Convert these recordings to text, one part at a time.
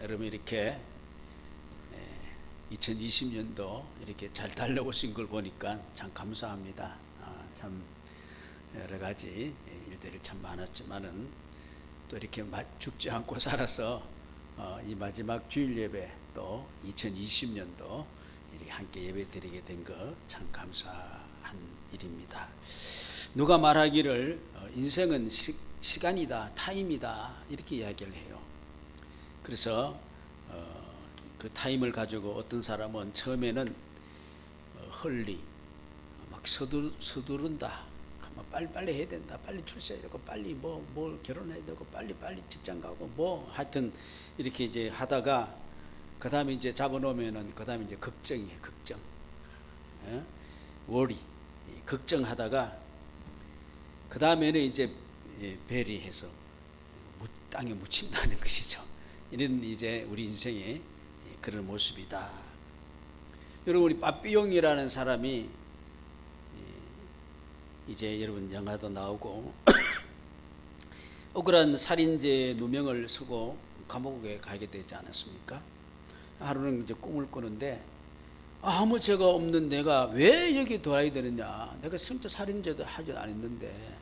여러분 이렇게 2020년도 이렇게 잘 달려오신 걸 보니까 참 감사합니다. 참 여러 가지 일들이 참 많았지만은 또 이렇게 죽지 않고 살아서 이 마지막 주일 예배 또 2020년도 이렇게 함께 예배 드리게 된 거 참 감사한 일입니다. 누가 말하기를 인생은 시간이다, 타임이다 이렇게 이야기를 해요. 그래서 그 타임을 가지고 어떤 사람은 처음에는 헐리 막 서두른다. 빨리 해야 된다. 빨리 출세해야 되고 빨리 뭘 결혼해야 되고 빨리 직장 가고 하여튼 이렇게 이제 하다가 그 다음에 이제 잡아놓으면은 그 다음에 이제 걱정이에요. 걱정. 워리. 걱정하다가 그 다음에는 이제 베리해서 땅에 묻힌다는 것이죠. 이런 이제 우리 인생의 그런 모습이다. 여러분 우리 빠삐용이라는 사람이 이제 여러분 영화도 나오고 억울한 살인죄 누명을 쓰고 감옥에 가게 되지 않았습니까? 하루는 이제 꿈을 꾸는데 아무 죄가 없는 내가 왜 여기 돌아야 되느냐? 내가 실제 살인죄도 하지 않았는데.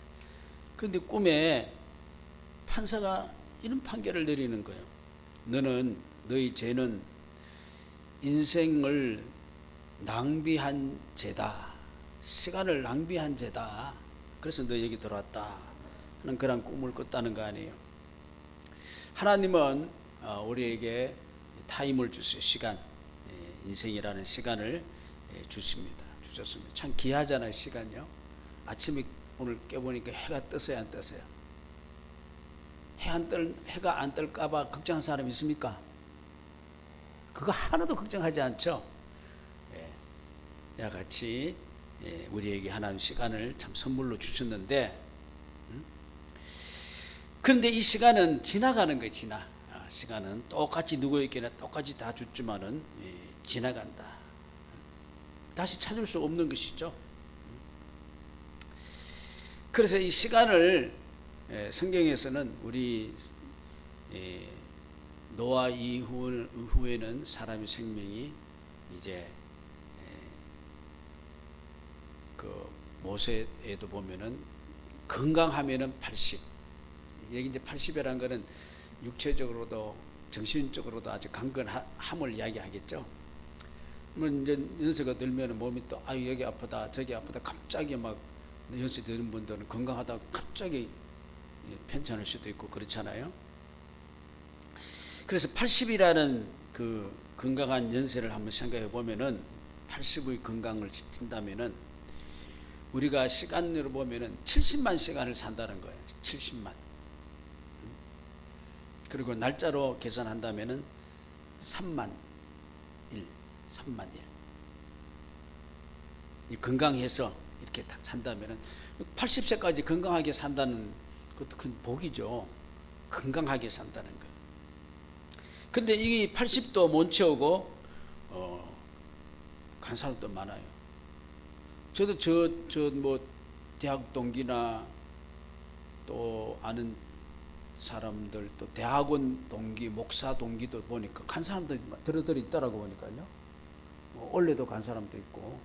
그런데 꿈에 판사가 이런 판결을 내리는 거예요. 너의 죄는 인생을 낭비한 죄다. 시간을 낭비한 죄다. 그래서 너 여기 들어왔다 하는 그런 꿈을 꿨다는 거 아니에요. 하나님은 우리에게 타임을 주세요. 시간, 인생이라는 시간을 주셨습니다. 참 귀하잖아요. 시간요. 아침에 오늘 깨보니까 해가 떠서야 안 떠서요. 해가 안 뜰까봐 걱정한 사람 있습니까? 그거 하나도 걱정하지 않죠. 이와 같이 우리에게 하나님 시간을 참 선물로 주셨는데, 그런데 이 시간은 지나가는 거예요. 시간은 똑같이 누구에게나 똑같이 다 줬지만은 지나간다. 다시 찾을 수 없는 것이죠. 그래서 이 시간을 성경에서는 우리 노아 이후에는 사람의 생명이 이제 그 모세에도 보면은 건강하면은 80. 여기 이제 80이라는 거는 육체적으로도 정신적으로도 아주 강건함을 이야기하겠죠. 이제 연세가 들면 몸이 또 여기 아프다 저기 아프다 갑자기 막 연세 드는 분들은 건강하다가 갑자기 편찮을 수도 있고 그렇잖아요. 그래서 80이라는 그 건강한 연세를 한번 생각해 보면은 80의 건강을 지킨다면은 우리가 시간으로 보면은 70만 시간을 산다는 거예요. 70만. 그리고 날짜로 계산한다면은 3만 1. 이 건강해서 이렇게 산다면은 80세까지 건강하게 산다는 것도 큰 복이죠. 건강하게 산다는 거. 근데 이 80도 못 채우고 간 사람도 많아요. 저도 뭐 대학 동기나 또 아는 사람들 또 대학원 동기, 목사 동기도 보니까 간 사람도 들어 있더라고 보니까요. 원래도 간 사람도 있고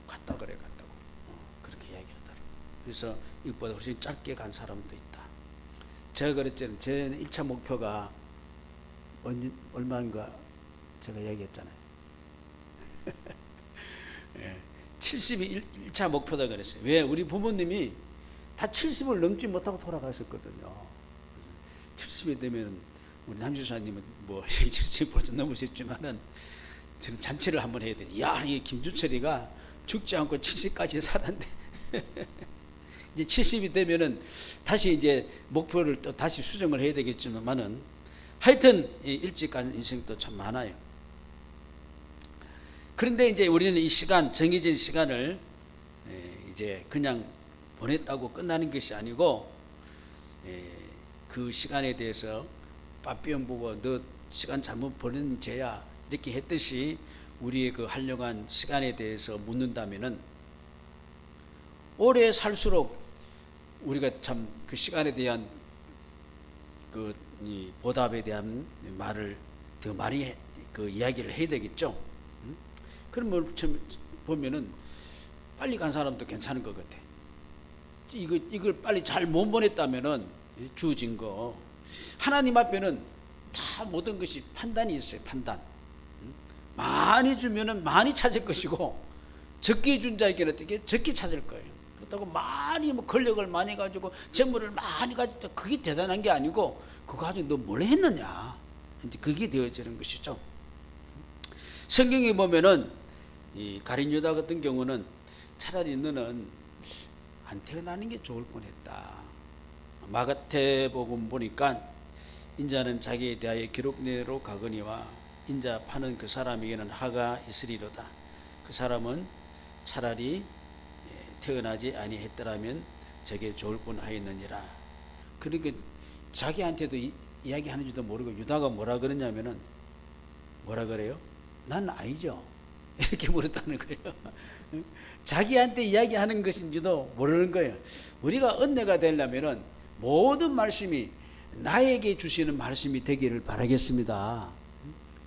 갔다고 그렇게 이야기하더라고. 그래서 이것보다 훨씬 짧게 간 사람도 있다. 제가 그랬잖아요. 제 1차 목표가 얼마인가 제가 얘기했잖아요. 70이 1차 목표다 그랬어요. 왜? 우리 부모님이 다 70을 넘지 못하고 돌아가셨거든요. 70이 되면 우리 남주사님은 뭐 70 벌써 넘으셨지만은 저는 잔치를 한번 해야 되지. 이 김주철이가 죽지 않고 70까지 살았네. 이제 70이 되면은 다시 이제 목표를 또 다시 수정을 해야 되겠지만은 하여튼 일찍 간 인생도 참 많아요. 그런데 이제 우리는 이 시간, 정해진 시간을 이제 그냥 보냈다고 끝나는 것이 아니고 그 시간에 대해서 빠삐용 보고 너 시간 잘못 보낸 죄야 이렇게 했듯이 우리의 그 하려고 시간에 대해서 묻는다면은 오래 살수록 우리가 참 그 시간에 대한 그 이 보답에 대한 말을 더 많이 그 이야기를 해야 되겠죠. 그러면 보면은 빨리 간 사람도 괜찮은 것 같아. 이걸 빨리 잘 못 보냈다면은 주어진 거, 하나님 앞에는 다 모든 것이 판단이 있어요. 판단. 많이 주면은 많이 찾을 것이고, 적게 준 자에게는 어떻게 적게 찾을 거예요. 그렇다고 많이 뭐 권력을 많이 가지고 재물을 많이 가지고 그게 대단한 게 아니고, 그거 가지고 너 뭘 했느냐, 이제 그게 되어지는 것이죠. 성경에 보면은 이 가룟 유다 같은 경우는 차라리 너는 안 태어나는 게 좋을 뻔했다. 마가복음 보니까 인자는 자기에 대하여 기록내로 가거니와 인자 파는 그 사람에게는 하가 있으리로다. 그 사람은 차라리 태어나지 아니했더라면 저게 좋을 뻔하였느니라. 그러니까 자기한테도 이야기하는지도 모르고 유다가 뭐라 그러냐면은, 뭐라 그래요? 난 아니죠. 이렇게 물었다는 거예요. 자기한테 이야기하는 것인지도 모르는 거예요. 우리가 은혜가 되려면은 모든 말씀이 나에게 주시는 말씀이 되기를 바라겠습니다.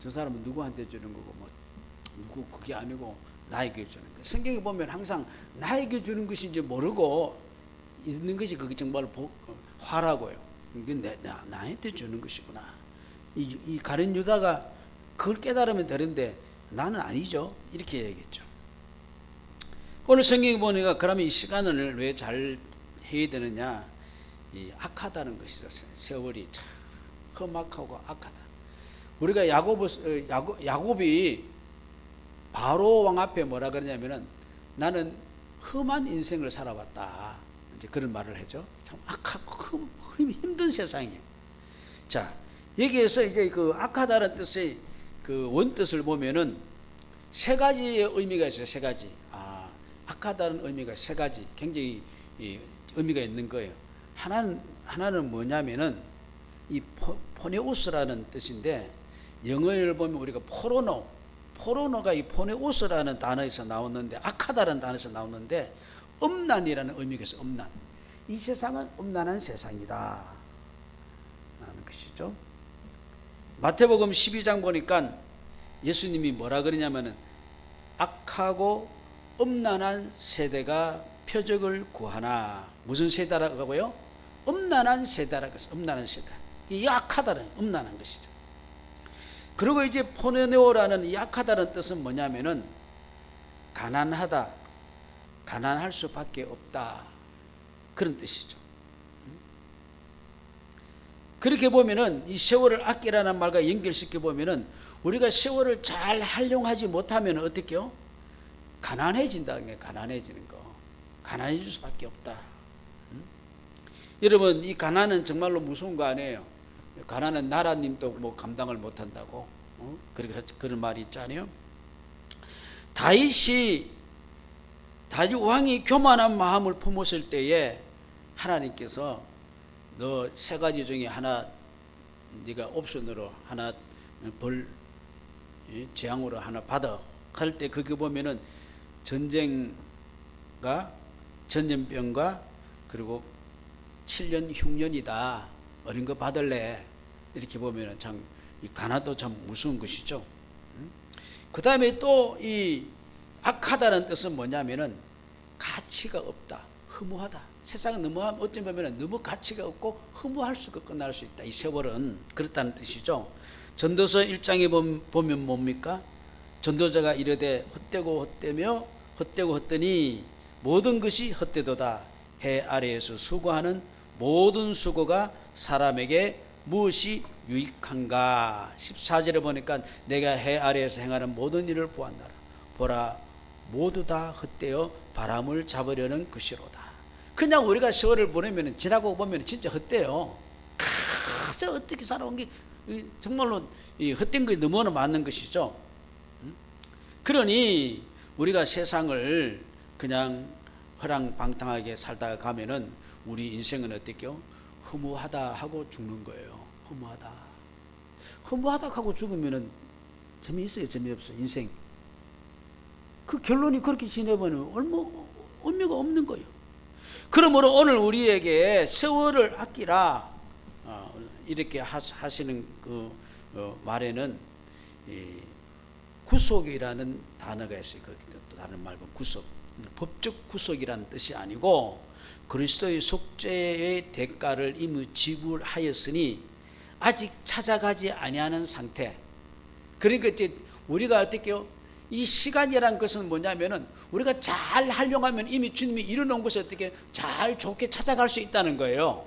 저 사람은 누구한테 주는 거고, 뭐 누구 그게 아니고 나에게 주는 거. 성경에 보면 항상 나에게 주는 것인지 모르고 있는 것이 그게 정말 화라고요. 이게 나한테 주는 것이구나. 이 가룟 유다가 그걸 깨달으면 되는데 나는 아니죠. 이렇게 얘기했죠. 오늘 성경에 보니까 그러면 이 시간을 왜 잘 해야 되느냐? 이 악하다는 것이죠. 세월이 참 험악하고 악하다. 우리가 야곱이 바로 왕 앞에 뭐라 그러냐면은, 나는 험한 인생을 살아왔다. 이제 그런 말을 하죠. 참 악하고 힘든 세상이에요. 자, 여기에서 이제 그 악하다는 뜻의 그 원뜻을 보면은 세 가지의 의미가 있어요. 세 가지. 악하다는 의미가 세 가지, 굉장히 의미가 있는 거예요. 하나는 뭐냐면은 이 포네우스라는 뜻인데, 영어를 보면 우리가 포로노가 이 포네우스라는 단어에서 나오는데, 악하다는 단어에서 나오는데, 음란이라는 의미가 있어요. 음란. 이 세상은 음란한 세상이다 라는 것이죠. 마태복음 12장 보니까 예수님이 뭐라 그러냐면은, 악하고 음란한 세대가 표적을 구하나. 무슨 세대라고요? 음란한 세대라고 했어요. 음란한 세대. 이 악하다는 음란한 것이죠. 그리고 이제 포네오라는 이 악하다는 뜻은 뭐냐면은 가난하다, 가난할 수밖에 없다, 그런 뜻이죠. 그렇게 보면은 이 세월을 아끼라는 말과 연결시켜 보면은, 우리가 세월을 잘 활용하지 못하면 어떻게요? 가난해진다는 게, 가난해지는 거. 가난해질 수밖에 없다. 여러분, 이 가난은 정말로 무서운 거 아니에요? 가난은 나라님도 뭐 감당을 못한다고. 그런 말이 있잖아요. 다윗 왕이 교만한 마음을 품었을 때에 하나님께서 너 세 가지 중에 하나, 네가 옵션으로 하나 재앙으로 하나 받아. 할 때 거기 보면은 전쟁과 전염병과 그리고 7년 흉년이다. 어린 거 받을래? 이렇게 보면은 참 이 가난도 참 무서운 것이죠. 그 다음에 또 이 악하다는 뜻은 뭐냐면은 가치가 없다, 허무하다. 세상은 너무, 어찌 보면은 너무 가치가 없고 허무할 수가 끝날 수 있다. 이 세월은 그렇다는 뜻이죠. 전도서 1장에 보면 뭡니까? 전도자가 이르되 헛되고 헛되며 헛되고 헛되니 모든 것이 헛되도다. 해 아래에서 수고하는 모든 수고가 사람에게 무엇이 유익한가. 14절에 보니까 내가 해 아래에서 행하는 모든 일을 보았나라. 보라, 모두 다 헛되어 바람을 잡으려는 것이로다. 그냥 우리가 세월을 보내면, 지나고 보면 진짜 헛돼요. 그래서 어떻게 살아온 게 정말로 이 헛된 것이 너무나 많은 것이죠. 그러니 우리가 세상을 그냥 허랑방탕하게 살다가 가면은 우리 인생은 어떻게요? 허무하다 하고 죽는 거예요. 허무하다 하고 죽으면은 재미있어요, 재미없어요, 인생. 그 결론이 그렇게 지내버리면 의미가 없는 거예요. 그러므로 오늘 우리에게 세월을 아끼라 이렇게 하시는 그 말에는 구속이라는 단어가 있어요. 또 다른 말로 구속, 법적 구속이라는 뜻이 아니고 그리스도의 속죄의 대가를 이미 지불하였으니 아직 찾아가지 아니하는 상태. 그러니까 이제 우리가 어떻게요? 이 시간이란 것은 뭐냐면은 우리가 잘 활용하면 이미 주님이 이루어놓은 것을 어떻게 잘 좋게 찾아갈 수 있다는 거예요.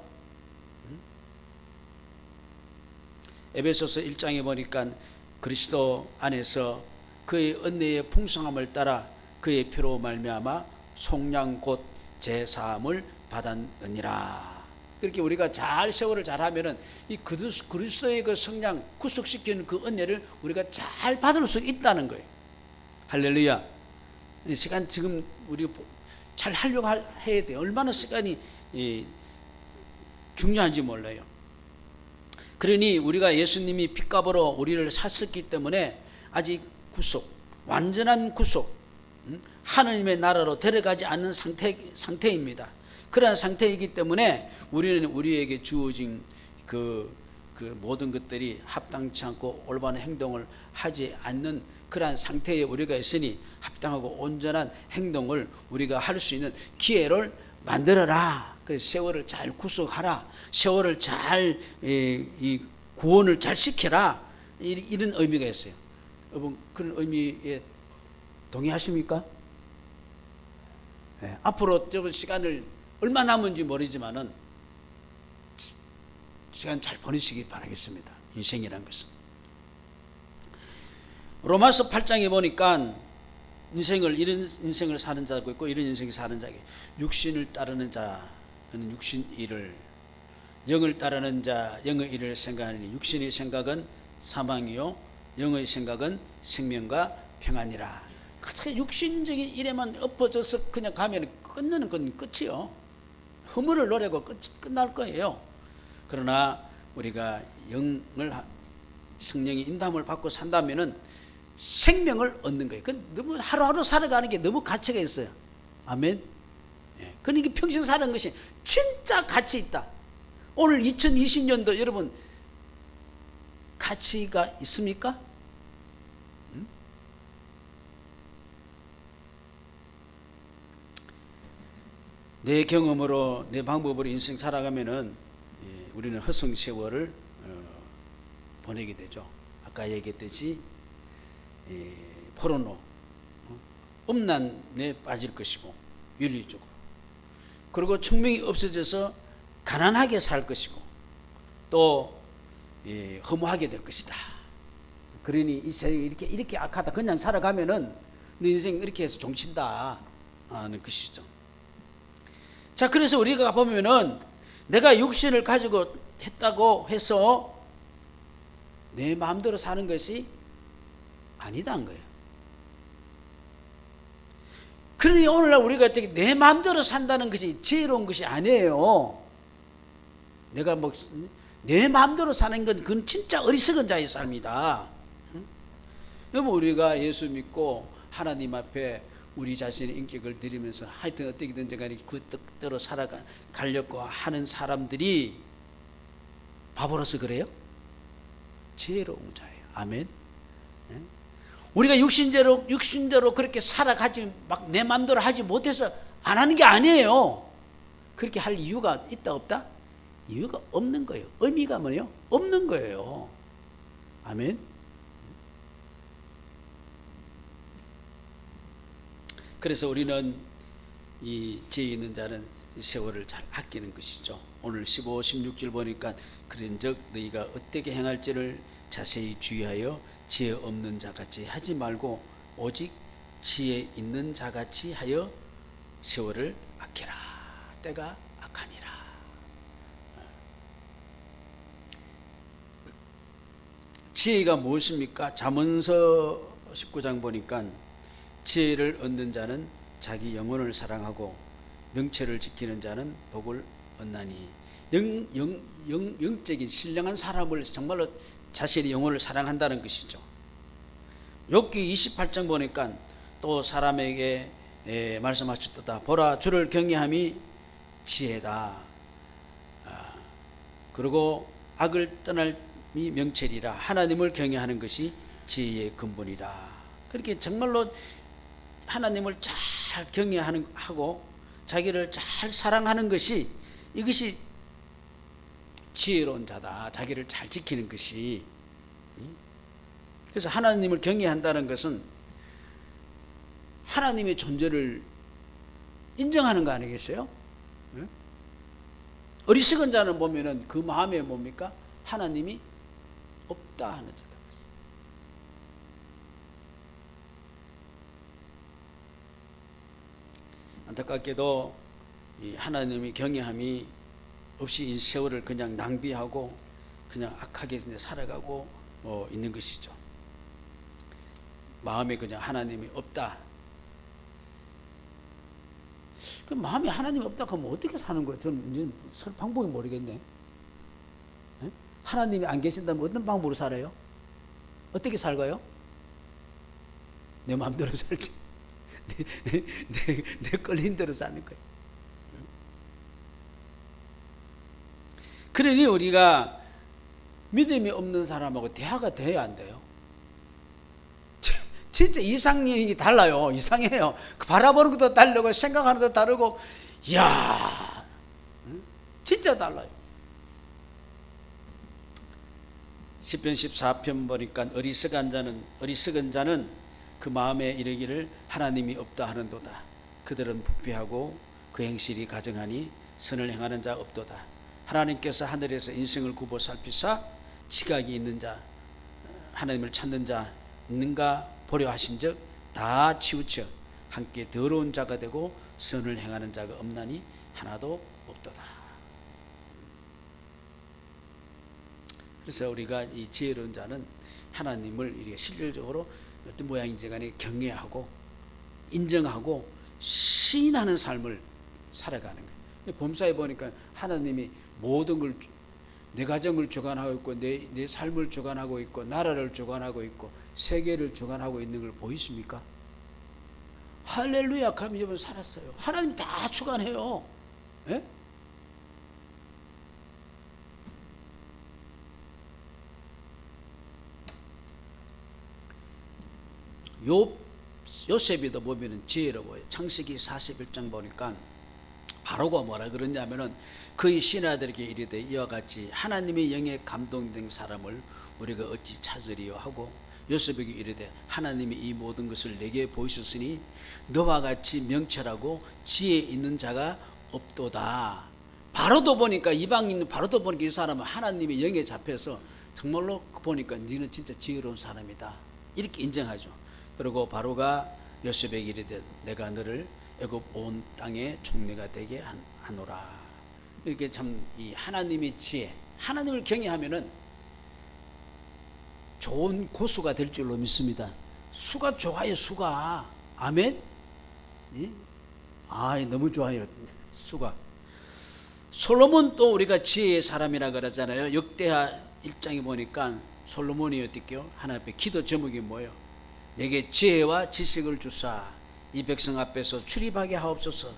에베소서 1장에 보니까 그리스도 안에서 그의 은혜의 풍성함을 따라 그의 피로 말미암아 속량 곧 제사함을 받았느니라. 그렇게 우리가 잘 세월을 잘하면은 이 그리스도의 그 성량 구속시키는 그 은혜를 우리가 잘 받을 수 있다는 거예요. 할렐루야. 이 시간 지금 우리 잘 하려고 해야 돼. 얼마나 시간이 중요한지 몰라요. 그러니 우리가 예수님이 핏값으로 우리를 샀었기 때문에 아직 구속, 완전한 구속, 하나님의 나라로 데려가지 않는 상태입니다. 그러한 상태이기 때문에 우리는 우리에게 주어진 그 모든 것들이 합당치 않고 올바른 행동을 하지 않는 그러한 상태에 우리가 있으니 합당하고 온전한 행동을 우리가 할 수 있는 기회를 만들어라. 그래서 세월을 잘 구속하라. 세월을 잘 이 구원을 잘 시켜라. 이런 의미가 있어요. 여러분 그런 의미에 동의하십니까? 네, 앞으로 저 시간을 얼마 남은지 모르지만은 시간 잘 보내시기 바라겠습니다. 인생이란 것은 로마서 8장에 보니까 이런 인생을 사는 자가 있고 이런 인생을 사는 자가 있고 육신을 따르는 자는 육신 일을 영을 따르는 자 영의 일을 생각하니 육신의 생각은 사망이요 영의 생각은 생명과 평안이라. 육신적인 일에만 엎어져서 그냥 가면 끝내는 건 끝이요. 허물을 노리고 끝날 거예요. 그러나 우리가 성령의 인도함을 받고 산다면은 생명을 얻는 거예요. 너무 하루하루 살아가는 게 너무 가치가 있어요. 아멘. 예. 그러니까 평생 사는 것이 진짜 가치 있다. 오늘 2020년도 여러분 가치가 있습니까? 내 경험으로 내 방법으로 인생 살아가면은 우리는 허송 세월을 보내게 되죠. 아까 얘기했듯이 포로노 음란에 빠질 것이고 윤리적으로 그리고 청명이 없어져서 가난하게 살 것이고 또 허무하게 될 것이다. 그러니 이 세상이 이렇게 악하다. 그냥 살아가면은 내 인생 이렇게 해서 종친다 하는 것이죠. 자, 그래서 우리가 보면은 내가 육신을 가지고 했다고 해서 내 마음대로 사는 것이 아니다는 거예요. 그러니 오늘날 우리가 내 마음대로 산다는 것이 지혜로운 것이 아니에요. 내가 내 마음대로 사는 건 그건 진짜 어리석은 자의 삶이다. 여러분 우리가 예수 믿고 하나님 앞에 우리 자신의 인격을 드리면서 하여튼 어떻게든지 간에 그 뜻대로 살아가려고 하는 사람들이 바보로서 그래요? 지혜로운 자예요. 아멘. 우리가 육신대로 그렇게 살아가지 막 내 마음대로 하지 못해서 안 하는 게 아니에요. 그렇게 할 이유가 있다 없다? 이유가 없는 거예요. 의미가 뭐예요? 없는 거예요. 아멘. 그래서 우리는 이 지혜 있는 자는 세월을 잘 아끼는 것이죠. 오늘 15, 16절 보니까 그런즉 너희가 어떻게 행할지를 자세히 주의하여 지혜 없는 자같이 하지 말고 오직 지혜 있는 자같이 하여 세월을 아끼라. 때가 악하니라. 지혜가 무엇입니까? 잠언서 19장 보니까 지혜를 얻는 자는 자기 영혼을 사랑하고 명철을 지키는 자는 복을 얻나니. 영적인 신령한 사람을 정말로 자신의 영혼을 사랑한다는 것이죠. 욥기 28장 보니까 또 사람에게 말씀하셨도다. 보라, 주를 경외함이 지혜다. 그리고 악을 떠날 명철이라. 하나님을 경외하는 것이 지혜의 근본이라. 그렇게 정말로 하나님을 잘 경외하고 자기를 잘 사랑하는 것이, 이것이 지혜로운 자다. 자기를 잘 지키는 것이. 그래서 하나님을 경외한다는 것은 하나님의 존재를 인정하는 거 아니겠어요? 어리석은 자는 보면은 그 마음에 뭡니까? 하나님이 없다 하는 자다. 안타깝게도 이 하나님의 경외함이 없이 이 세월을 그냥 낭비하고 그냥 악하게 살아가고 있는 것이죠. 마음에 그냥 하나님이 없다. 그 마음에 하나님이 없다 그러면 어떻게 사는 거예요? 저는 이제 설 방법이 모르겠네. 하나님이 안 계신다면 어떤 방법으로 살아요? 어떻게 살까요? 내 마음대로 살지. 내 끌린 대로 사는 거예요. 그러니 우리가 믿음이 없는 사람하고 대화가 돼야 안 돼요. 진짜 이상이 달라요. 이상해요. 바라보는 것도 다르고 생각하는 것도 다르고, 이야, 진짜 달라요. 시편 14편 보니까 어리석은 자는 그 마음에 이르기를 하나님이 없다 하는도다. 그들은 부패하고 그 행실이 가증하니 선을 행하는 자 없도다. 하나님께서 하늘에서 인생을 굽어 살피사 지각이 있는 자, 하나님을 찾는 자 있는가 보려 하신즉 다 치우쳐 함께 더러운 자가 되고 선을 행하는 자가 없나니 하나도 없도다. 그래서 우리가 이 지혜로운 자는 하나님을 이렇게 실질적으로 어떤 모양인지 간에 경외하고 인정하고 시인하는 삶을 살아가는 거예요. 범사에 보니까 하나님이 모든 걸, 내 가정을 주관하고 있고 내 삶을 주관하고 있고 나라를 주관하고 있고 세계를 주관하고 있는 걸 보이십니까? 할렐루야 하면 여러분 살았어요. 하나님 다 주관해요. 예? 요셉이도 보면은 지혜로워요. 창세기 41장 보니까 바로가 뭐라 그러냐면은 그의 신하들에게 이르되 이와 같이 하나님의 영에 감동된 사람을 우리가 어찌 찾으리요 하고 요셉에게 이르되 하나님이 이 모든 것을 내게 보이셨으니 너와 같이 명철하고 지혜 있는 자가 없도다. 바로도 보니까 이방인 바로도 보니까 이 사람은 하나님의 영에 잡혀서 정말로 보니까 너는 진짜 지혜로운 사람이다 이렇게 인정하죠. 그리고 바로가 요셉에게 이르되 내가 너를 애굽 온 땅의 총리가 되게 하노라. 이렇게 참 이 하나님의 지혜, 하나님을 경외하면은 좋은 고수가 될 줄로 믿습니다. 수가 좋아요, 수가. 아멘? 예? 아, 너무 좋아요, 수가. 솔로몬도 우리가 지혜의 사람이라 그러잖아요. 역대하 1장에 보니까 솔로몬이 어떻게요? 하나님 앞에 기도 제목이 뭐예요? 내게 지혜와 지식을 주사 이 백성 앞에서 출입하게 하옵소서.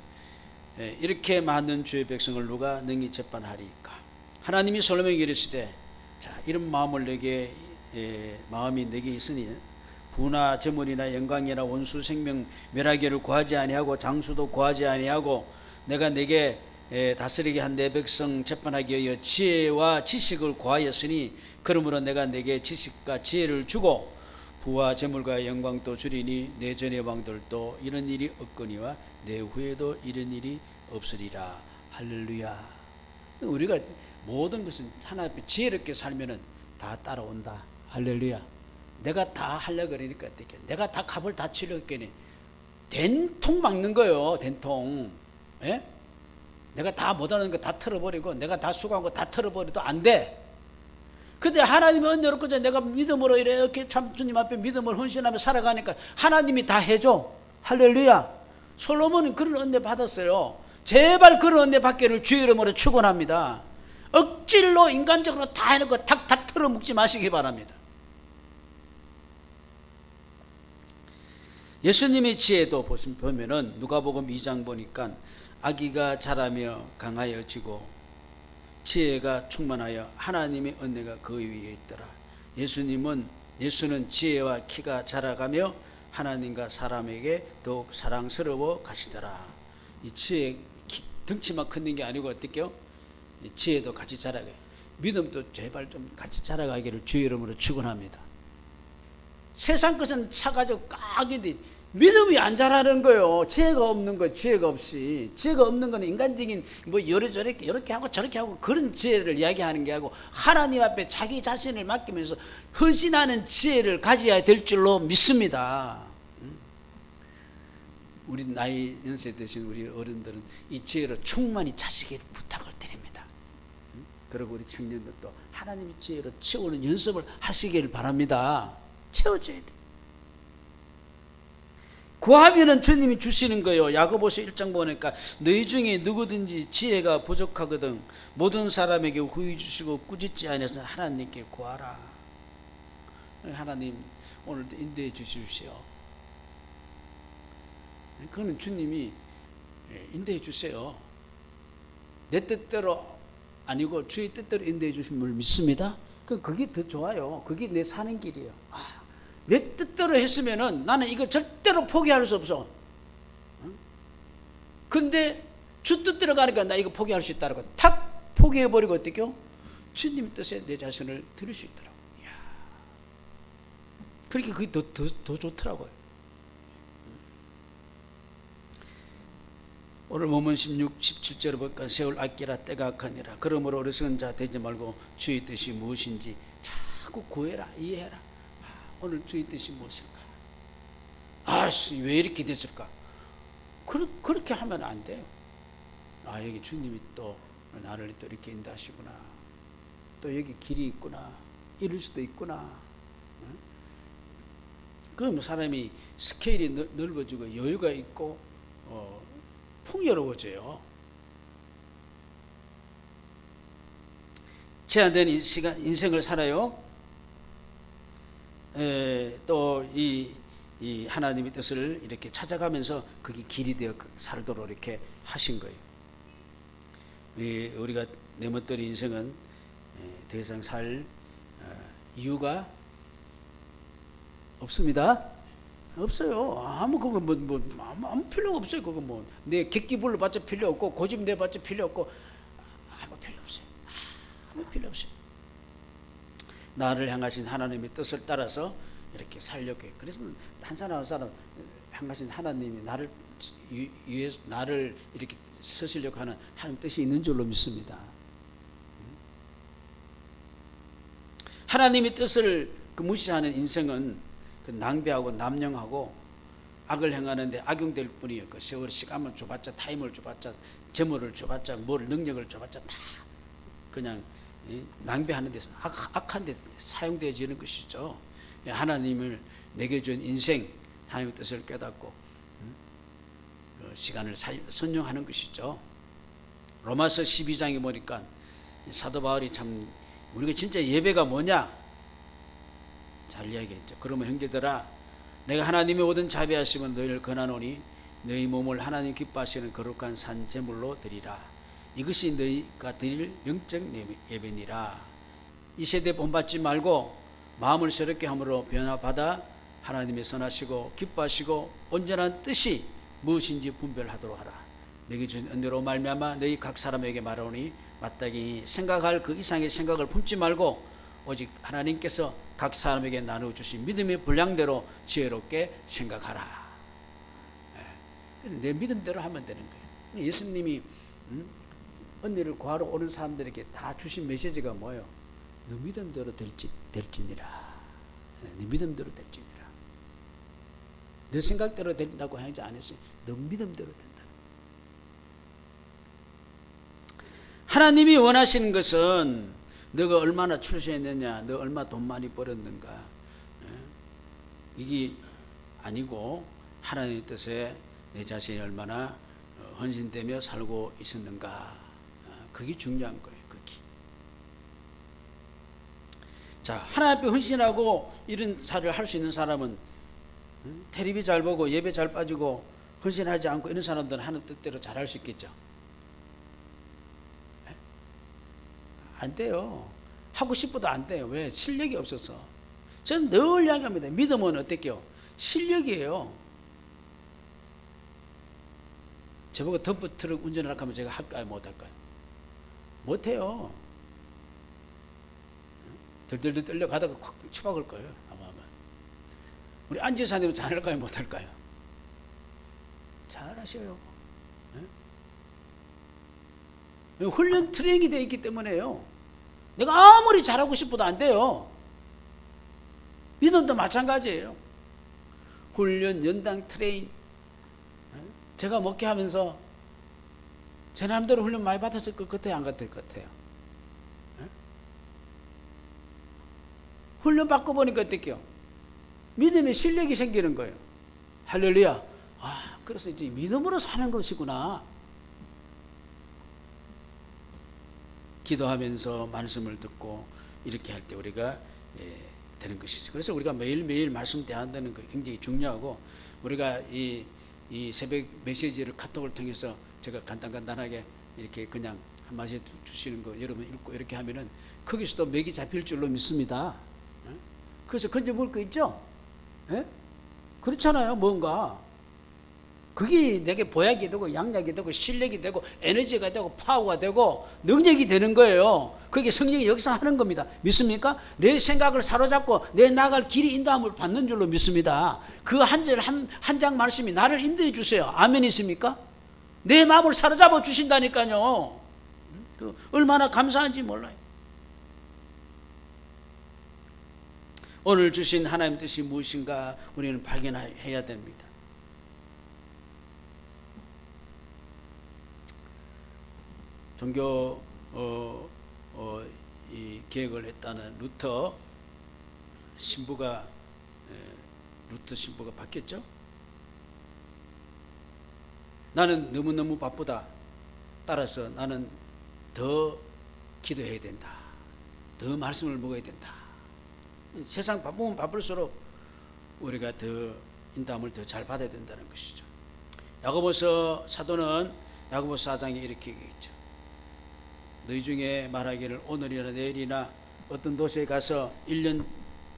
이렇게 많은 주의 백성을 누가 능히 재판하리까? 하나님이 솔로몬에게 이르시되 자, 이런 마음을 내게 마음이 내게 있으니 부나 재물이나 영광이나 원수 생명 멸하기를 구하지 아니하고 장수도 구하지 아니하고 내가 내게 다스리게 한 내 백성 재판하기 위하여 지혜와 지식을 구하였으니 그러므로 내가 내게 지식과 지혜를 주고 부와 재물과 영광도 주리니 내 전의 왕들도 이런 일이 없거니와 내 후에도 이런 일이 없으리라. 할렐루야. 우리가 모든 것은 하나님 앞에 지혜롭게 살면은 다 따라온다. 할렐루야. 내가 다 하려고 그러니까 어떻게 내가 다 값을 다 치려고 했더니 된통 막는 거예요. 된통. 예? 내가 다 못하는 거 다 털어버리고 내가 다 수고한 거 다 털어버려도 안 돼. 근데 하나님의 은혜로 그저 내가 믿음으로 이렇게 참 주님 앞에 믿음을 헌신하며 살아가니까 하나님이 다 해줘. 할렐루야. 솔로몬은 그런 은혜 받았어요. 제발 그런 은혜 받기를 주의 이름으로 축원합니다. 억질로 인간적으로 다 해놓고 다 털어먹지 마시기 바랍니다. 예수님의 지혜도 보면은 누가복음 2장 보니까 아기가 자라며 강하여지고 지혜가 충만하여 하나님의 은혜가 그 위에 있더라. 예수는 지혜와 키가 자라가며 하나님과 사람에게 더욱 사랑스러워 가시더라. 이 지혜 덩치만 크는 게 아니고 어떻게요? 지혜도 같이 자라게, 믿음도 제발 좀 같이 자라가기를 주의 이름으로 축원합니다. 세상 것은 차가지고 깍인데 믿음이 안 자라는 거예요. 지혜가 없는 거, 지혜가 없이. 지혜가 없는 거는 인간적인 뭐 요래저래 이렇게 하고 저렇게 하고 그런 지혜를 이야기하는 게 아니고 하나님 앞에 자기 자신을 맡기면서 헌신하는 지혜를 가져야 될 줄로 믿습니다. 우리 나이 연세 되신 우리 어른들은 이 지혜로 충만히 차시기를 부탁을 드립니다. 그리고 우리 청년들도 하나님의 지혜로 채우는 연습을 하시기를 바랍니다. 채워줘야 돼. 구하면은 주님이 주시는 거예요. 야고보서 1장 보니까 너희 중에 누구든지 지혜가 부족하거든 모든 사람에게 후히 주시고 꾸짖지 아니하서 하나님께 구하라. 하나님 오늘도 인도해 주십시오. 그거는 주님이 인도해 주세요. 내 뜻대로 아니고 주의 뜻대로 인도해 주신 걸 믿습니다. 그게 더 좋아요. 그게 내 사는 길이에요. 내 뜻대로 했으면은 나는 이거 절대로 포기할 수 없어. 근데 주 뜻대로 가니까 나 이거 포기할 수 있다고 탁 포기해버리고 어떻게요? 주님 뜻에 내 자신을 드릴 수 있더라고. 그렇게 그게 더 좋더라고요. 오늘 본문 16, 17절을 보니까 세월 아끼라 때가 악하니라. 그러므로 어리석은 자 되지 말고 주의 뜻이 무엇인지 자꾸 구해라, 이해해라. 오늘 주의 뜻이 무엇일까? 왜 이렇게 됐을까? 그렇게 하면 안 돼요. 여기 주님이 또 나를 또 이렇게 인도하시구나. 또 여기 길이 있구나. 이럴 수도 있구나. 그럼 사람이 스케일이 넓어지고 여유가 있고 풍요로워져요. 제한된 인생을 살아요. 또 이 하나님의 뜻을 이렇게 찾아가면서 그게 길이 되어 살도록 이렇게 하신 거예요. 우리가 내멋대로 인생은 더 이상 살 이유가 없습니다. 없어요. 아무 필요가 없어요. 그거 내 객기 불러봤자 필요 없고 고집 내봤자 필요 없고 아무 필요 없어요. 아무 필요 없어요. 나를 향하신 하나님의 뜻을 따라서 이렇게 살려고 해요. 그래서 한 사람 한 사람 향하신 하나님이 나를 이렇게 쓰시려고 하는 하나님 뜻이 있는 줄로 믿습니다. 하나님의 뜻을 무시하는 인생은 낭비하고 남용하고 악을 행하는데 악용될 뿐이에요. 세월 시간을 줘봤자 타임을 줘봤자 재물을 줘봤자 능력을 줘봤자 다 그냥 낭비하는 데서 악한 데 사용되어지는 것이죠. 하나님을 내게 준 인생, 하나님의 뜻을 깨닫고 시간을 선용하는 것이죠. 로마서 12장에 보니까 사도 바울이 참 우리가 진짜 예배가 뭐냐 잘 이야기했죠. 그러면 형제들아 내가 하나님의 모든 자비하심은 너희를 권하노니 너희 몸을 하나님 기뻐하시는 거룩한 산 제물로 드리라. 이것이 너희가 드릴 영적 예배니라. 이 세대에 본받지 말고 마음을 새롭게 함으로 변화받아 하나님의 선하시고 기뻐하시고 온전한 뜻이 무엇인지 분별하도록 하라. 너희 주신 은혜로 말미암아 너희 각 사람에게 말하오니 마땅히 생각할 그 이상의 생각을 품지 말고 오직 하나님께서 각 사람에게 나누어 주신 믿음의 분량대로 지혜롭게 생각하라. 내 믿음대로 하면 되는 거예요. 예수님이 은혜를 구하러 오는 사람들에게 다 주신 메시지가 뭐예요? 너 믿음대로 될지니라. 네 믿음대로 될지니라. 내 생각대로 된다고 하지 않았어요. 너 믿음대로 된다. 하나님이 원하시는 것은 너가 얼마나 출세했느냐, 너 얼마 돈 많이 벌었는가, 이게 아니고 하나님의 뜻에 내 자신이 얼마나 헌신되며 살고 있었는가, 그게 중요한 거예요. 그게. 자, 하나님 앞에 헌신하고 이런 사를 할 수 있는 사람은 텔레비 잘 보고 예배 잘 빠지고 헌신하지 않고 이런 사람들은 하는 뜻대로 잘 할 수 있겠죠. 안 돼요. 하고 싶어도 안 돼요. 왜? 실력이 없어서. 저는 늘 이야기합니다. 믿음은 어떻게요? 실력이에요. 저보고 덤프 트럭 운전을 하면 제가 할까요? 못할까요? 못해요. 들들들 떨려 가다가 콱 처박을 거예요. 아마. 우리 안지사님은 잘할까요? 못할까요? 잘하셔요. 네? 훈련 트레이닝이 되어 있기 때문에요. 내가 아무리 잘하고 싶어도 안 돼요. 믿음도 마찬가지예요. 훈련, 연당, 트레인. 제가 목회하면서 제 남대로 훈련 많이 받았을 것 같아요? 안 받을 것 같아요? 훈련 받고 보니까 어떡해요? 믿음의 실력이 생기는 거예요. 할렐루야. 아, 그래서 이제 믿음으로 사는 것이구나. 기도하면서 말씀을 듣고 이렇게 할 때 우리가 되는 것이죠. 그래서 우리가 매일매일 말씀 대한다는 거 굉장히 중요하고, 우리가 이 새벽 메시지를 카톡을 통해서 제가 간단하게 이렇게 그냥 한마디 주시는 거 여러분 읽고 이렇게 하면은 거기서도 맥이 잡힐 줄로 믿습니다. 그래서 건져 먹을 거 있죠? 그렇잖아요. 뭔가 그게 내게 보약이 되고 양약이 되고 실력이 되고 에너지가 되고 파워가 되고 능력이 되는 거예요. 그게 성령이 역사하는 겁니다. 믿습니까? 내 생각을 사로잡고 내 나갈 길이 인도함을 받는 줄로 믿습니다. 그 한 절 한 장 말씀이 나를 인도해 주세요. 아멘이십니까? 내 마음을 사로잡아 주신다니까요. 얼마나 감사한지 몰라요. 오늘 주신 하나님 뜻이 무엇인가 우리는 발견해야 됩니다. 종교 이 계획을 했다는 루터 신부가 바뀌었죠. 나는 너무너무 바쁘다. 따라서 나는 더 기도해야 된다. 더 말씀을 먹어야 된다. 세상 바쁘면 바쁠수록 우리가 더 인도함을 더 잘 받아야 된다는 것이죠. 야고보서 사도는 야고보서 4장에 이렇게 얘기했죠. 너희 중에 말하기를 오늘이나 내일이나 어떤 도시에 가서 1년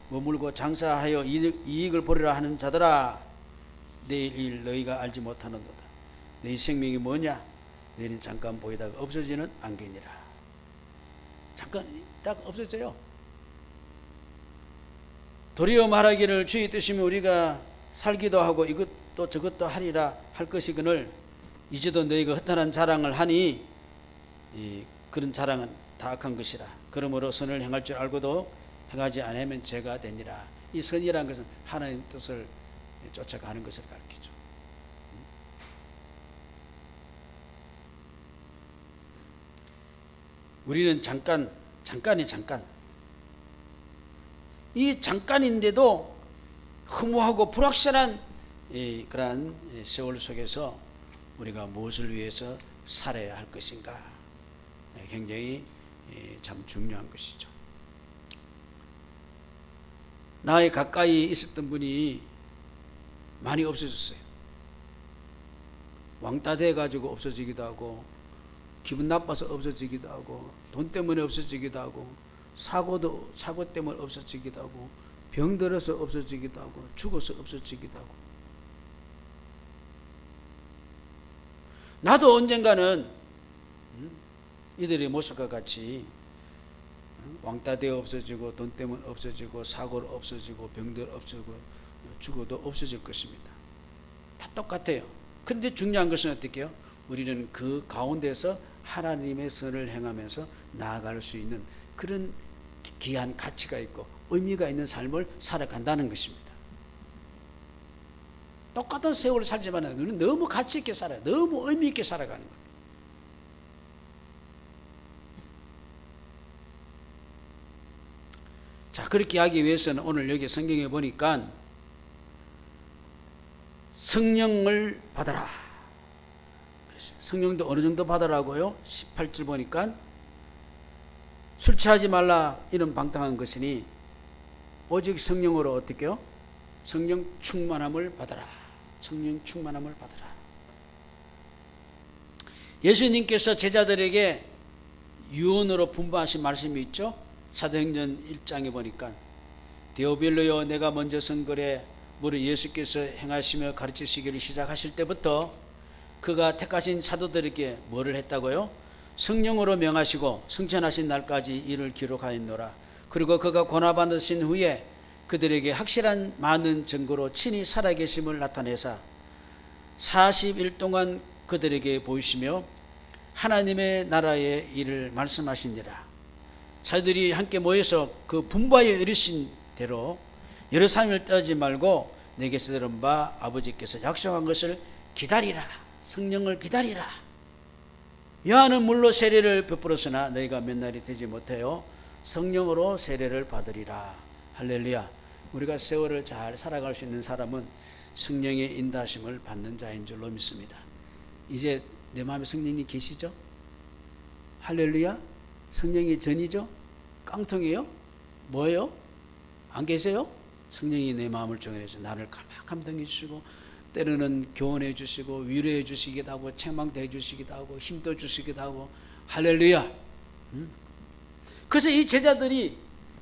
머물고 장사하여 이익을 보리라 하는 자들아, 내일 일 너희가 알지 못하는도다. 너희 생명이 뭐냐? 내일은 잠깐 보이다가 없어지는 안개니라. 잠깐 딱 없어져요. 도리어 말하기를 주의 뜻이면 우리가 살기도 하고 이것도 저것도 하리라 할 것이거늘 이제도 너희가 허탄한 자랑을 하니 그런 자랑은 다 악한 것이라. 그러므로 선을 행할 줄 알고도 행하지 않으면 죄가 되니라. 이 선이라는 것은 하나님 뜻을 쫓아가는 것을 가르치죠. 우리는 잠깐. 이 잠깐인데도 허무하고 불확실한 그러한 세월 속에서 우리가 무엇을 위해서 살아야 할 것인가, 굉장히 참 중요한 것이죠. 나에 가까이 있었던 분이 많이 없어졌어요. 왕따 돼가지고 없어지기도 하고, 기분 나빠서 없어지기도 하고, 돈 때문에 없어지기도 하고, 사고 때문에 없어지기도 하고, 병 들어서 없어지기도 하고, 죽어서 없어지기도 하고. 나도 언젠가는 이들의 모습과 같이 왕따 되어 없어지고, 돈 때문에 없어지고, 사고로 없어지고, 병들 없어지고, 죽어도 없어질 것입니다. 다 똑같아요. 그런데 중요한 것은 어떻게 해요? 우리는 그 가운데서 하나님의 선을 행하면서 나아갈 수 있는 그런 귀한 가치가 있고 의미가 있는 삶을 살아간다는 것입니다. 똑같은 세월을 살지만 우리는 너무 가치 있게 살아요. 너무 의미 있게 살아가는 거예요. 자, 그렇게 하기 위해서는 오늘 여기 성경에 보니까 성령을 받아라. 성령도 어느 정도 받으라고요? 18절 보니까 술 취하지 말라 이런 방탕한 것이니 오직 성령으로 어떻게 해요? 성령 충만함을 받아라. 성령 충만함을 받아라. 예수님께서 제자들에게 유언으로 분부하신 말씀이 있죠. 사도행전 1장에 보니까 데오빌로여 내가 먼저 선거래 무릇 예수께서 행하시며 가르치시기를 시작하실 때부터 그가 택하신 사도들에게 뭐를 했다고요? 성령으로 명하시고 승천하신 날까지 이를 기록하였노라. 그리고 그가 고난받으신 후에 그들에게 확실한 많은 증거로 친히 살아계심을 나타내사 40일 동안 그들에게 보이시며 하나님의 나라의 일을 말씀하시니라. 사도들이 함께 모여서 그 분부하여 이르신 대로 예루살렘을 떠나지 말고 내게서 들은 바 아버지께서 약속한 것을 기다리라. 성령을 기다리라. 요한은 물로 세례를 베풀었으나 너희가 몇 날이 되지 못하여 성령으로 세례를 받으리라. 할렐루야. 우리가 세월을 잘 살아갈 수 있는 사람은 성령의 인도하심을 받는 자인 줄로 믿습니다. 이제 내 마음에 성령이 계시죠? 할렐루야. 성령이 전이죠? 깡통이에요? 뭐예요? 안 계세요? 성령이 내 마음을 정해서 나를 감동해 주시고 때로는 교훈해 주시고 위로해 주시기도 하고 책망도 해 주시기도 하고 힘도 주시기도 하고 할렐루야. 그래서 이 제자들이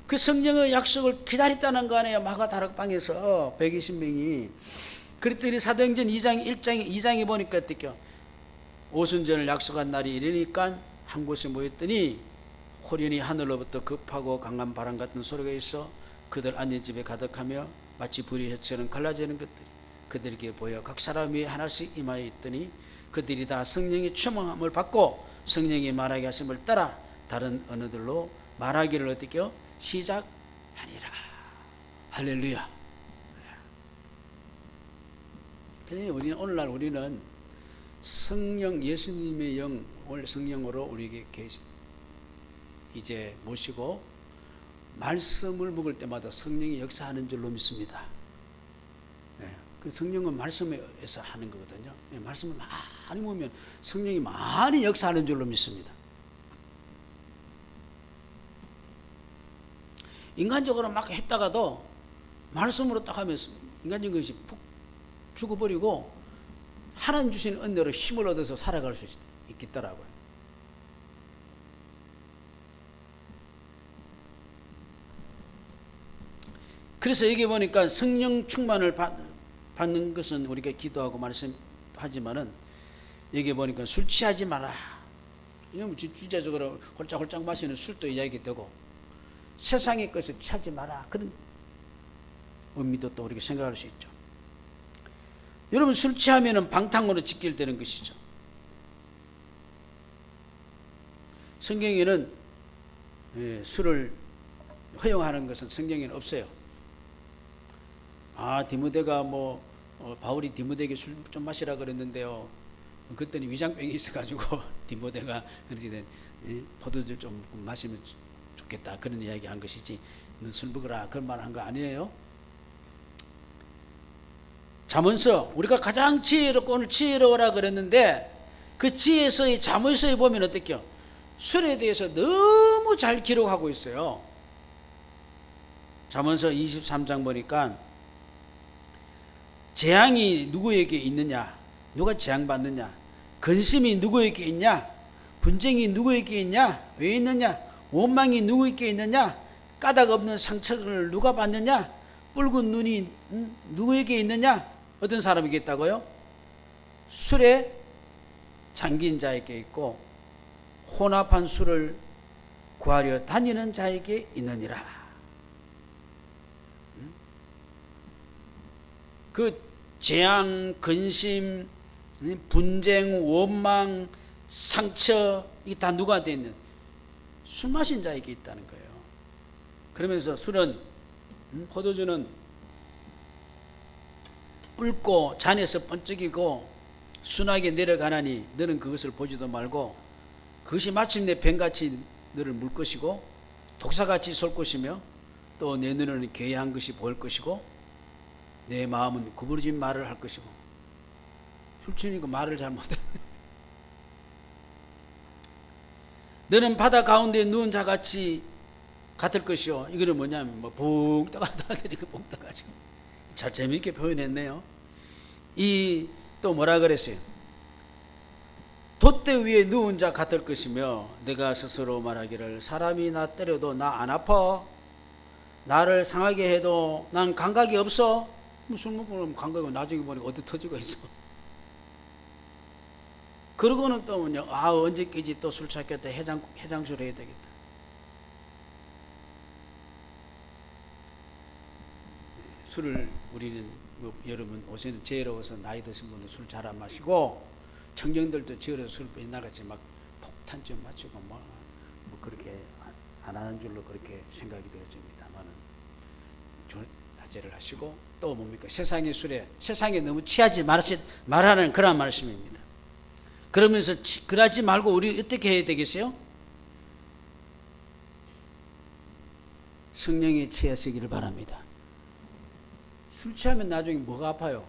그 성령의 약속을 기다렸다는 거 아니에요. 마가 다락방에서 120명이. 그랬더니 사도행전 2장에 보니까 어떻게요? 오순절을 약속한 날이 이르니까 한 곳에 모였더니 호련히 하늘로부터 급하고 강한 바람 같은 소리가 있어 그들 앉은 집에 가득하며 마치 불이 혀처럼 갈라지는 것들이 그들에게 보여 각 사람이 하나씩 임하여 있더니 그들이 다 성령의 충만함을 받고 성령이 말하게 하심을 따라 다른 언어들로 말하기를 어떻게요? 시작하니라. 할렐루야. 그러니 우리는 오늘날 우리는 성령 예수님의 영 오늘 성령으로 우리에게 이제 모시고 말씀을 먹을 때마다 성령이 역사하는 줄로 믿습니다. 네. 그 성령은 말씀에서 하는 거거든요. 말씀을 많이 보면 성령이 많이 역사하는 줄로 믿습니다. 인간적으로 막 했다가도 말씀으로 딱 하면서 인간적인 것이 푹 죽어버리고 하나님 주신 은혜로 힘을 얻어서 살아갈 수 있겠더라고요. 그래서 여기 보니까 성령 충만을 받는 것은 우리가 기도하고 말씀하지만은 여기 보니까 술 취하지 마라. 이건 주제적으로 홀짝홀짝 마시는 술도 이야기되고 세상의 것을 취하지 마라. 그런 의미도 또 우리가 생각할 수 있죠. 여러분 술 취하면은 방탕으로 직결되는 것이죠. 성경에는 술을 허용하는 것은 성경에는 없어요. 디모데가 바울이 디모데에게 술 좀 마시라 그랬는데요. 그때는 위장병이 있어가지고 디모데가 그렇게 포도주 좀 마시면 좋겠다 그런 이야기 한 것이지 너 술 먹으라 그런 말 한 거 아니에요. 잠언서 우리가 가장 지혜롭고 오늘 지혜로워라 그랬는데 그 지혜서의 잠언서에 보면 어떻게요? 술에 대해서 너무 잘 기록하고 있어요. 잠언서 23장 보니까 재앙이 누구에게 있느냐? 누가 재앙받느냐? 근심이 누구에게 있냐? 분쟁이 누구에게 있냐? 왜 있느냐? 원망이 누구에게 있느냐? 까닭 없는 상처를 누가 받느냐? 붉은 눈이 누구에게 있느냐? 어떤 사람에게 있다고요? 술에 잠긴 자에게 있고 혼합한 술을 구하려 다니는 자에게 있느니라. 그 재앙, 근심, 분쟁, 원망, 상처 이게 다 누구한테 있는? 술 마신 자에게 있다는 거예요. 그러면서 술은 포도주는 붉고 잔에서 번쩍이고 순하게 내려가나니 너는 그것을 보지도 말고 그것이 마침내 뱀같이 너를 물 것이고 독사같이 쏠 것이며 또 내 눈에는 괴이한 것이 보일 것이고 내 마음은 구부러진 말을 할 것이고 술 취니까 말을 잘 못해. 너는 바다 가운데 누운 자같이 같을 것이요. 이거는 뭐냐면 붕 떠가지고 붕 떠가지고 잘 재미있게 표현했네요. 또 뭐라 그랬어요? 돛대 위에 누운 자 같을 것이며 내가 스스로 말하기를 사람이 나 때려도 나 안 아파? 나를 상하게 해도 난 감각이 없어? 무슨 그럼 감각이 나중에 보니까 어디 터지고 있어. 그러고는 또 뭐냐, 언제 끼지 또 술 찾겠다, 해장술 해야 되겠다. 술을 우리는 여러분 오시는 제로워서 나이 드신 분들 술 잘 안 마시고 청년들도 제로워서 술 빼 나같이 막 폭탄 좀 맞추고 뭐 그렇게 안 하는 줄로 그렇게 생각이 되어집니다만은 자제를 하시고 또 뭡니까 세상의 술에 세상에 너무 취하지 말하는 그런 말씀입니다. 그러면서 그러지 말고 우리 어떻게 해야 되겠어요? 성령에 취하시기를 바랍니다. 술 취하면 나중에 뭐가 아파요?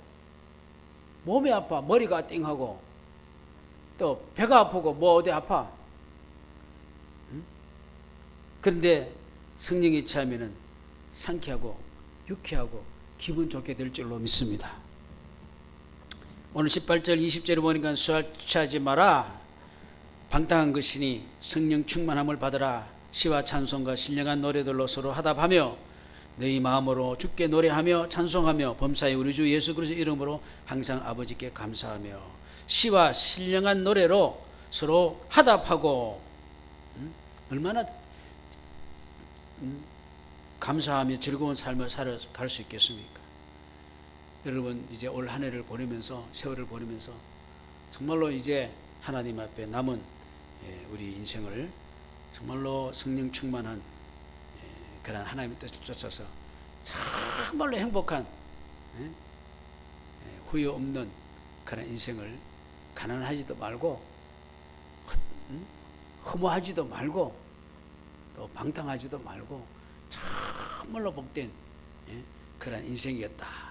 몸이 아파, 머리가 띵하고 또 배가 아프고 뭐 어디 아파? 응? 그런데 성령에 취하면은 상쾌하고 유쾌하고 기분 좋게 될 줄로 믿습니다. 오늘 18절 20절을 보니까 술 취하지 마라. 방탕한 것이니 성령 충만함을 받으라. 시와 찬송과 신령한 노래들로 서로 하답하며 너희 마음으로 주께 노래하며 찬송하며 범사에 우리 주 예수 그리스도 이름으로 항상 아버지께 감사하며 시와 신령한 노래로 서로 하답하고 얼마나 감사하며 즐거운 삶을 살아갈 수 있겠습니까? 여러분 이제 올 한 해를 보내면서 세월을 보내면서 정말로 이제 하나님 앞에 남은 우리 인생을 정말로 성령 충만한 그런 하나님의 뜻을 쫓아서 정말로 행복한 후회 없는 그런 인생을 가난하지도 말고 허무하지도 말고 또 방탕하지도 말고 정말로 복된 그런 인생이었다.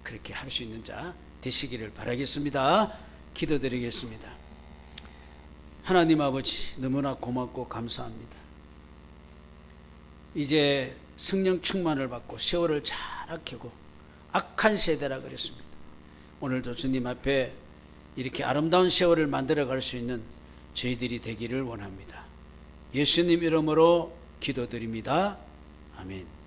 그렇게 할 수 있는 자 되시기를 바라겠습니다. 기도드리겠습니다. 하나님 아버지 너무나 고맙고 감사합니다. 이제 성령 충만을 받고 세월을 잘 아끼고 악한 세대라 그랬습니다. 오늘도 주님 앞에 이렇게 아름다운 세월을 만들어 갈 수 있는 저희들이 되기를 원합니다. 예수님 이름으로 기도드립니다. 아멘.